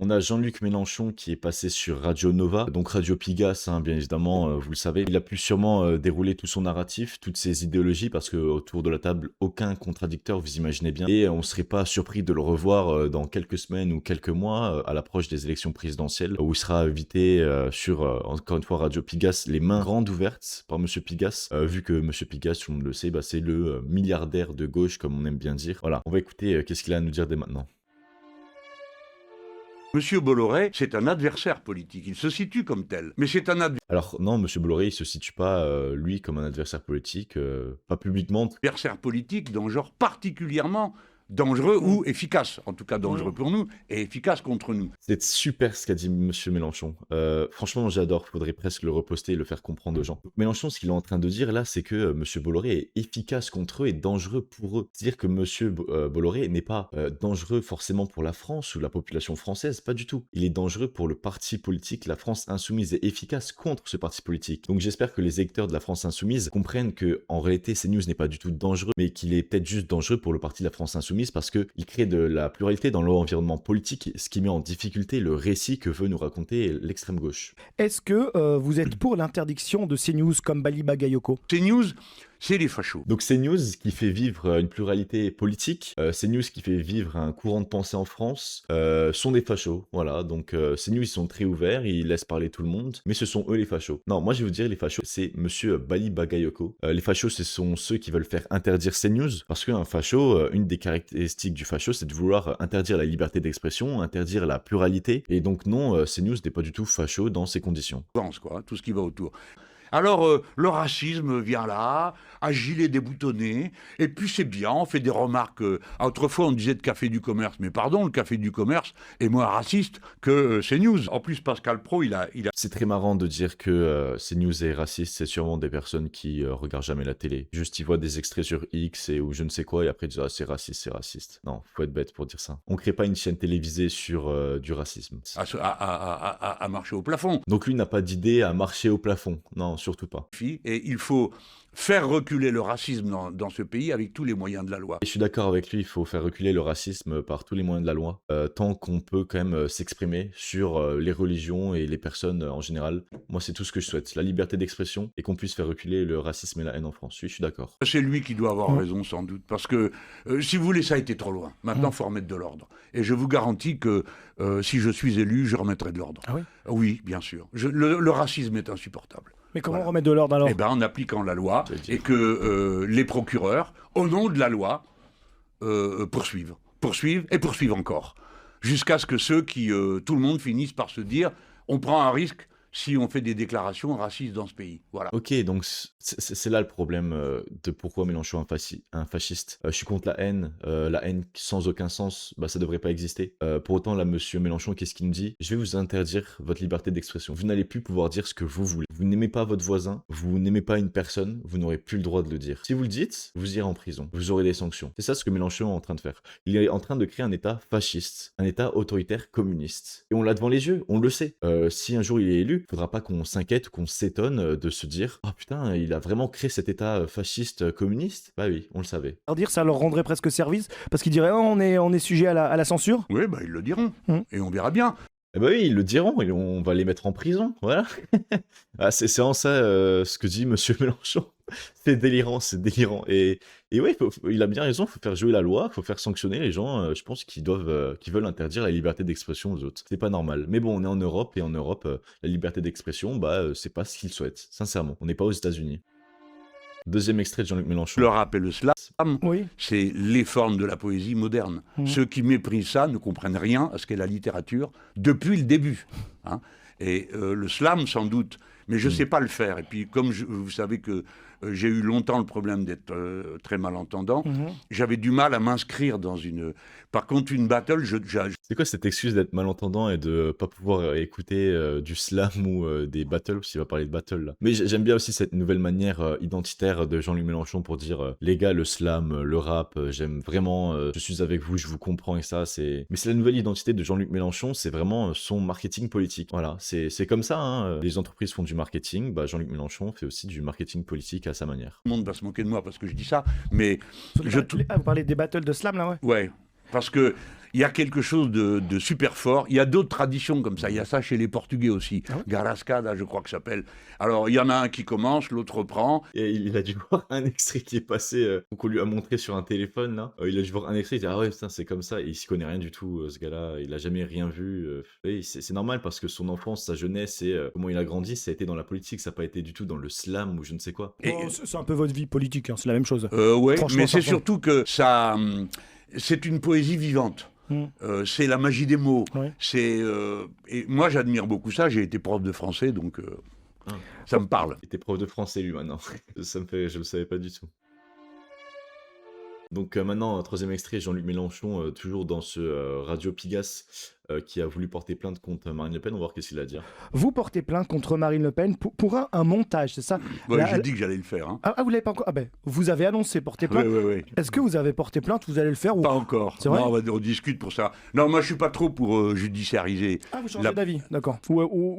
On a Jean-Luc Mélenchon qui est passé sur Radio Nova, donc Radio Pigasse, hein, bien évidemment, vous le savez. Il a pu sûrement dérouler tout son narratif, toutes ses idéologies, parce que autour de la table, aucun contradicteur, vous imaginez bien. Et on ne serait pas surpris de le revoir dans quelques semaines ou quelques mois, à l'approche des élections présidentielles, où il sera invité sur, encore une fois, Radio Pigasse, les mains grandes ouvertes par Monsieur Pigasse, vu que Monsieur Pigasse, tout le monde le sait, bah, c'est le milliardaire de gauche, comme on aime bien dire. Voilà, on va écouter qu'est-ce qu'il a à nous dire dès maintenant. Monsieur Bolloré, c'est un adversaire politique. Il se situe comme tel. Mais c'est un Alors non, Monsieur Bolloré, il se situe pas, lui, comme un adversaire politique, pas publiquement. adversaire politique d'un genre particulièrement dangereux ou efficace. En tout cas, dangereux pour nous et efficace contre nous. C'est super ce qu'a dit Monsieur Mélenchon. Franchement, j'adore. Faudrait presque le reposter et le faire comprendre aux gens. Donc, Mélenchon, ce qu'il est en train de dire là, c'est que Monsieur Bolloré est efficace contre eux et dangereux pour eux. C'est-à-dire que Monsieur Bolloré n'est pas dangereux forcément pour la France ou la population française, pas du tout. Il est dangereux pour le parti politique La France Insoumise et efficace contre ce parti politique. Donc j'espère que les électeurs de La France Insoumise comprennent que en réalité, CNews n'est pas du tout dangereux, mais qu'il est peut-être juste dangereux pour le parti de La France Insoumise parce qu'il crée de la pluralité dans l'environnement politique, ce qui met en difficulté le récit que veut nous raconter l'extrême gauche. Est-ce que vous êtes pour l'interdiction de CNews comme Bali Bagayoko? CNews, c'est les fachos. Donc CNews qui fait vivre une pluralité politique, CNews qui fait vivre un courant de pensée en France, sont des fachos. Voilà, donc CNews ils sont très ouverts, ils laissent parler tout le monde, mais ce sont eux les fachos. Non, moi je vais vous dire les fachos, c'est Monsieur Bali Bagayoko. Les fachos, ce sont ceux qui veulent faire interdire CNews, parce qu'un facho, une des caractéristiques du facho, c'est de vouloir interdire la liberté d'expression, interdire la pluralité, et donc non, CNews n'est pas du tout facho dans ces conditions. Quoi, tout ce qui va autour. Alors, le racisme vient là, à gilet déboutonné, et puis c'est bien, on fait des remarques. Autrefois, on disait de Café du Commerce, mais pardon, le Café du Commerce est moins raciste que CNews. En plus, Pascal Praud, il a... C'est très marrant de dire que CNews est raciste, c'est sûrement des personnes qui regardent jamais la télé. Juste, ils voient des extraits sur X ou je ne sais quoi, et après ils disent « Ah, c'est raciste, c'est raciste ». Non, faut être bête pour dire ça. On crée pas une chaîne télévisée sur du racisme. à marcher au plafond. Donc lui n'a pas d'idée à marcher au plafond. Non, surtout pas. Et il faut faire reculer le racisme dans ce pays avec tous les moyens de la loi. Et je suis d'accord avec lui, il faut faire reculer le racisme par tous les moyens de la loi, tant qu'on peut quand même s'exprimer sur les religions et les personnes en général. Moi, c'est tout ce que je souhaite, la liberté d'expression et qu'on puisse faire reculer le racisme et la haine en France. Oui, je suis d'accord. C'est lui qui doit avoir raison, sans doute, parce que, si vous voulez, ça a été trop loin. Maintenant, il faut remettre de l'ordre. Et je vous garantis que si je suis élu, je remettrai de l'ordre. Ah oui? Oui, bien sûr. Le racisme est insupportable. Mais comment remettre de l'ordre alors? Eh bien, en appliquant la loi et que les procureurs, au nom de la loi, poursuivent encore, jusqu'à ce que tout le monde finisse par se dire, on prend un risque si on fait des déclarations racistes dans ce pays. Voilà. Ok, donc c'est là le problème de pourquoi Mélenchon est un fasciste. Je suis contre la haine sans aucun sens, bah ça devrait pas exister. Pour autant, là, Monsieur Mélenchon, qu'est-ce qu'il nous dit? Je vais vous interdire votre liberté d'expression. Vous n'allez plus pouvoir dire ce que vous voulez. Vous n'aimez pas votre voisin, vous n'aimez pas une personne, vous n'aurez plus le droit de le dire. Si vous le dites, vous irez en prison. Vous aurez des sanctions. C'est ça ce que Mélenchon est en train de faire. Il est en train de créer un État fasciste, un État autoritaire communiste. Et on l'a devant les yeux, on le sait. Si un jour il est élu, faudra pas qu'on s'inquiète, qu'on s'étonne de se dire « Ah putain, il a vraiment créé cet état fasciste communiste ?» Bah oui, on le savait. Leur dire, ça leur rendrait presque service, parce qu'ils diraient oh, on est sujet à la censure. Oui, bah, ils le diront, et on verra bien. Eh bah oui, ils le diront, et on va les mettre en prison, voilà. Ah, c'est en ça ce que dit Monsieur Mélenchon. C'est délirant, c'est délirant. Et oui, il a bien raison, il faut faire jouer la loi, il faut faire sanctionner les gens, je pense, qui veulent interdire la liberté d'expression aux autres. C'est pas normal. Mais bon, on est en Europe, et en Europe, la liberté d'expression, bah, c'est pas ce qu'ils souhaitent, sincèrement. On n'est pas aux États-Unis. Deuxième extrait de Jean-Luc Mélenchon. Le rap et le slam, Oui. c'est les formes de la poésie moderne. Ceux qui méprisent ça ne comprennent rien à ce qu'est la littérature depuis le début. Hein. Et le slam, sans doute, mais je ne sais pas le faire. Et puis, comme vous savez que j'ai eu longtemps le problème d'être très malentendant, j'avais du mal à m'inscrire dans une... Par contre, une battle, C'est quoi cette excuse d'être malentendant et de pas pouvoir écouter du slam ou des battles, parce qu'il va parler de battle là. Mais j'aime bien aussi cette nouvelle manière identitaire de Jean-Luc Mélenchon pour dire les gars, le slam, le rap, j'aime vraiment, je suis avec vous, je vous comprends et ça, c'est... Mais c'est la nouvelle identité de Jean-Luc Mélenchon, c'est vraiment son marketing politique. Voilà, c'est comme ça, hein. Les entreprises font du marketing, bah Jean-Luc Mélenchon fait aussi du marketing politique à sa manière. Tout le monde va se moquer de moi parce que je dis ça, mais... Vous parlez des battles de slam là, ouais? Ouais, parce que il y a quelque chose de super fort. Il y a d'autres traditions comme ça. Il y a ça chez les Portugais aussi. Ah ouais. Garascada, je crois que ça s'appelle. Alors, il y en a un qui commence, l'autre reprend. Et il a dû voir un extrait qui est passé, qu'on lui a montré sur un téléphone, là. Il a dû voir un extrait, il dit: «Ah ouais, putain, c'est comme ça», et il s'y connaît rien du tout, ce gars-là. Il a jamais rien vu. Oui, c'est normal parce que son enfance, sa jeunesse et comment il a grandi, ça a été dans la politique, ça n'a pas été du tout dans le slam ou je ne sais quoi. Et- Oh, c'est un peu votre vie politique, hein, c'est la même chose. Ouais, Franchement, mais ça c'est ressemble. surtout que ça, c'est une poésie vivante. Mm. C'est la magie des mots. Ouais. Et moi, j'admire beaucoup ça. J'ai été prof de français, donc Ah. ça me parle. Il était prof de français, lui, maintenant. Ça me fait... Je le savais pas du tout. Donc maintenant, un troisième extrait, Jean-Luc Mélenchon, toujours dans ce Radio Pigasse, qui a voulu porter plainte contre Marine Le Pen. On va voir qu'est-ce qu'il a à dire. Vous portez plainte contre Marine Le Pen pour un montage, c'est ça? Ouais, Là, j'ai elle- dit que j'allais le faire. Hein. Ah, vous l'avez pas encore. Ah ben, vous avez annoncé porter Ouais, plainte. ouais, ouais. Est-ce que vous avez porté plainte? Vous allez le faire ou Pas encore. C'est vrai Non, on discute pour ça. Non, moi, je suis pas trop pour judiciariser. Ah, vous changez La- d'avis, d'accord.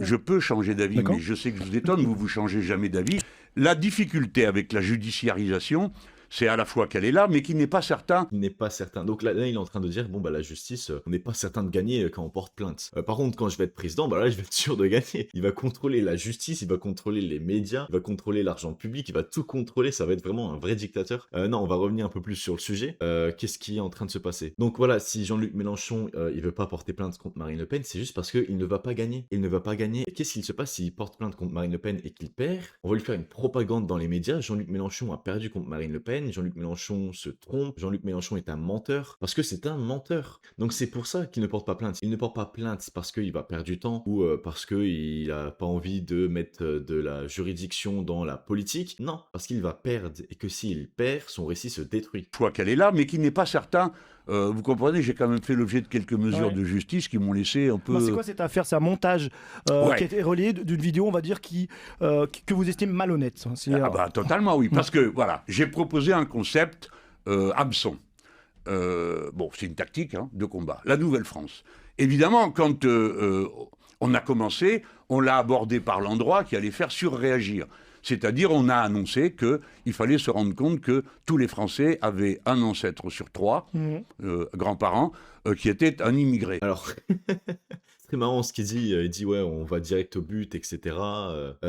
Je peux changer d'avis, D'accord. mais je sais que je vous étonne, vous changez jamais d'avis. La difficulté avec la judiciarisation, c'est à la fois qu'elle est là, mais qu'il n'est pas certain. Il n'est pas certain. Donc là, il est en train de dire, bon, bah, la justice, on n'est pas certain de gagner quand on porte plainte. Par contre, quand je vais être président, bah là, je vais être sûr de gagner. Il va contrôler la justice, il va contrôler les médias, il va contrôler l'argent public, il va tout contrôler, ça va être vraiment un vrai dictateur. Non, on va revenir un peu plus sur le sujet. Qu'est-ce qui est en train de se passer? Donc voilà, si Jean-Luc Mélenchon, il veut pas porter plainte contre Marine Le Pen, c'est juste parce qu'il ne va pas gagner. Il ne va pas gagner. Et qu'est-ce qu'il se passe s'il porte plainte contre Marine Le Pen et qu'il perd? On va lui faire une propagande dans les médias. Jean-Luc Mélenchon a perdu contre Marine Le Pen. Jean-Luc Mélenchon se trompe. Jean-Luc Mélenchon est un menteur. Parce que c'est un menteur. Donc c'est pour ça qu'il ne porte pas plainte. Il ne porte pas plainte parce qu'il va perdre du temps ou parce qu'il a pas envie de mettre de la juridiction dans la politique. Non, parce qu'il va perdre et que s'il perd, son récit se détruit. Fois qu'elle est là, mais qu'il n'est pas certain. Vous comprenez, j'ai quand même fait l'objet de quelques mesures Ouais. de justice qui m'ont laissé un peu. Bon, c'est quoi cette affaire? C'est un montage Ouais. qui a été relayé d'une vidéo, on va dire, que vous estimez malhonnête. C'est- Ah bah totalement oui, parce que voilà, j'ai proposé un concept hameçon. Bon, c'est une tactique de combat. La Nouvelle-France. Évidemment, quand on a commencé, on l'a abordé par l'endroit qui allait faire surréagir. C'est-à-dire, on a annoncé qu'il fallait se rendre compte que tous les Français avaient un ancêtre sur 3, grands-parents, qui était un immigré. Alors, c'est très marrant ce qu'il dit. Il dit, ouais, on va direct au but, etc.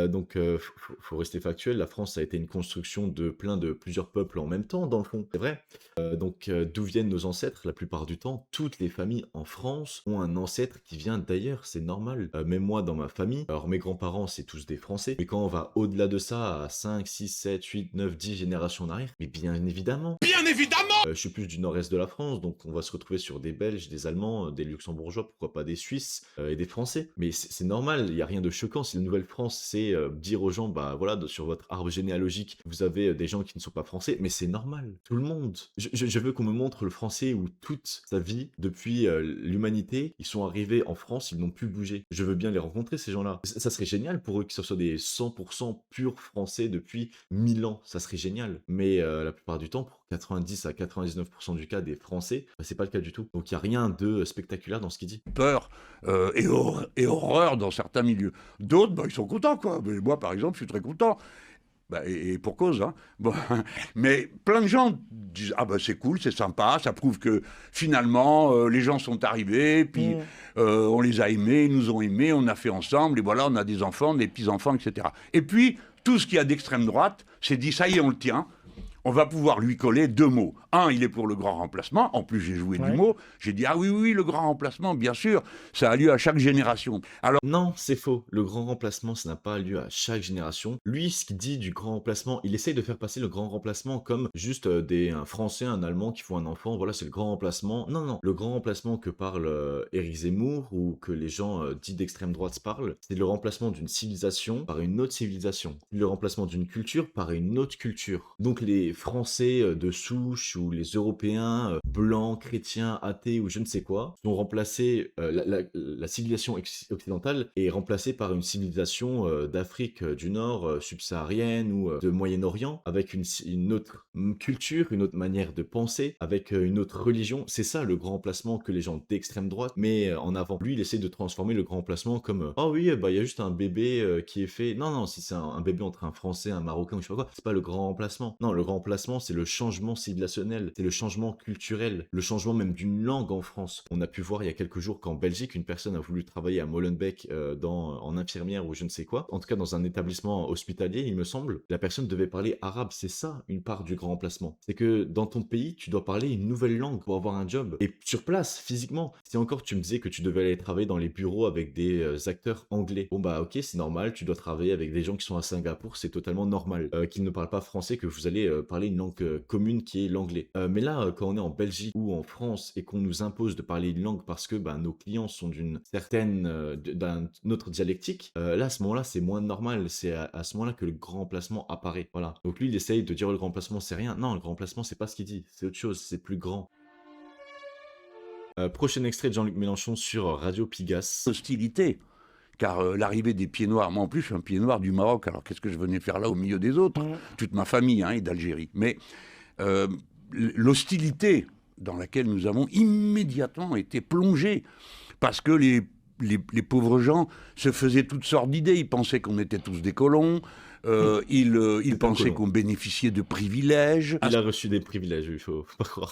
Donc, faut rester factuel. La France a été une construction de plusieurs peuples en même temps, dans le fond. C'est vrai. Donc, d'où viennent nos ancêtres? La plupart du temps, toutes les familles en France ont un ancêtre qui vient d'ailleurs. C'est normal. Même moi, dans ma famille, alors mes grands-parents, c'est tous des Français. Mais quand on va au-delà de ça, à 5, 6, 7, 8, 9, 10 générations en arrière, mais bien évidemment. Bien évidemment! Je suis plus du nord-est de la France, donc on va se retrouver sur des Belges, des Allemands, des Luxembourgeois, pourquoi pas des Suisses et des Français. Mais c'est normal, il n'y a rien de choquant. Si la Nouvelle-France, c'est dire aux gens, bah voilà, sur votre arbre généalogique, vous avez des gens qui ne sont pas français, mais c'est normal. Tout le monde. Je veux qu'on me montre le français où toute sa vie, depuis l'humanité, ils sont arrivés en France, ils n'ont plus bougé. Je veux bien les rencontrer, ces gens-là. Ça serait génial pour eux que ce soit des 100% purs français depuis 1000 ans. Ça serait génial. Mais la plupart du temps, pour 90 à 99% du cas des Français, bah, c'est pas le cas du tout. Donc il n'y a rien de spectaculaire dans ce qu'il dit. Peur et horreur dans certains milieux. D'autres, bah, ils sont contents, quoi. Mais moi, par exemple, je suis très content. Bah, et pour cause, hein. Bon, mais plein de gens disent ah bah c'est cool, c'est sympa, ça prouve que finalement les gens sont arrivés, puis on les a aimés, ils nous ont aimés, on a fait ensemble, et voilà, on a des enfants, des petits-enfants, etc. Et puis, tout ce qu'il y a d'extrême droite s'est dit ça y est, on le tient. On va pouvoir lui coller 2 mots. Un, il est pour le grand remplacement. En plus, j'ai joué du mot. J'ai dit, ah oui, oui, le grand remplacement, bien sûr. Ça a lieu à chaque génération. Alors, non, c'est faux. Le grand remplacement, ça n'a pas lieu à chaque génération. Lui, ce qu'il dit du grand remplacement, il essaye de faire passer le grand remplacement comme juste un Français, un Allemand qui font un enfant. Voilà, c'est le grand remplacement. Non, non. Le grand remplacement que parle Éric Zemmour ou que les gens dits d'extrême droite parlent, c'est le remplacement d'une civilisation par une autre civilisation. Le remplacement d'une culture par une autre culture. Donc les Français de souche ou les Européens blancs, chrétiens, athées ou je ne sais quoi sont remplacés, la civilisation occidentale est remplacée par une civilisation d'Afrique du Nord subsaharienne ou de Moyen-Orient avec une autre culture, une autre manière de penser, avec une autre religion. C'est ça le grand remplacement que les gens d'extrême droite mettent en avant. Lui, il essaie de transformer le grand remplacement comme oh oui, bah il y a juste un bébé qui est fait. Non, non, si c'est un bébé entre un Français, un Marocain ou je sais pas quoi, c'est pas le grand remplacement. Non, le grand remplacement, c'est le changement civilisationnel, c'est le changement culturel, le changement même d'une langue en France. On a pu voir il y a quelques jours qu'en Belgique, une personne a voulu travailler à Molenbeek en infirmière ou je ne sais quoi, en tout cas dans un établissement hospitalier, il me semble. La personne devait parler arabe, c'est ça une part du grand remplacement. C'est que dans ton pays, tu dois parler une nouvelle langue pour avoir un job. Et sur place, physiquement, si encore tu me disais que tu devais aller travailler dans les bureaux avec des acteurs anglais, bon bah ok, c'est normal, tu dois travailler avec des gens qui sont à Singapour, c'est totalement normal. Qu'ils ne parlent pas français, que vous allez parler une langue commune qui est l'anglais. Mais là, quand on est en Belgique ou en France et qu'on nous impose de parler une langue parce que bah, nos clients sont d'une certaine, d'un autre dialectique, là à ce moment-là, c'est moins normal. C'est à ce moment-là que le grand remplacement apparaît. Voilà. Donc lui, il essaye de dire le grand remplacement, c'est rien. Non, le grand remplacement, c'est pas ce qu'il dit. C'est autre chose, c'est plus grand. Prochain extrait de Jean-Luc Mélenchon sur Radio Pigasse. Hostilité. Car l'arrivée des pieds noirs, moi en plus je suis un pied noir du Maroc, alors qu'est-ce que je venais faire là au milieu des autres? Toute ma famille est d'Algérie. Mais l'hostilité dans laquelle nous avons immédiatement été plongés, parce que les pauvres gens se faisaient toutes sortes d'idées, ils pensaient qu'on était tous des colons, ils pensaient qu'on bénéficiait de privilèges. Il a reçu des privilèges, il faut pas croire.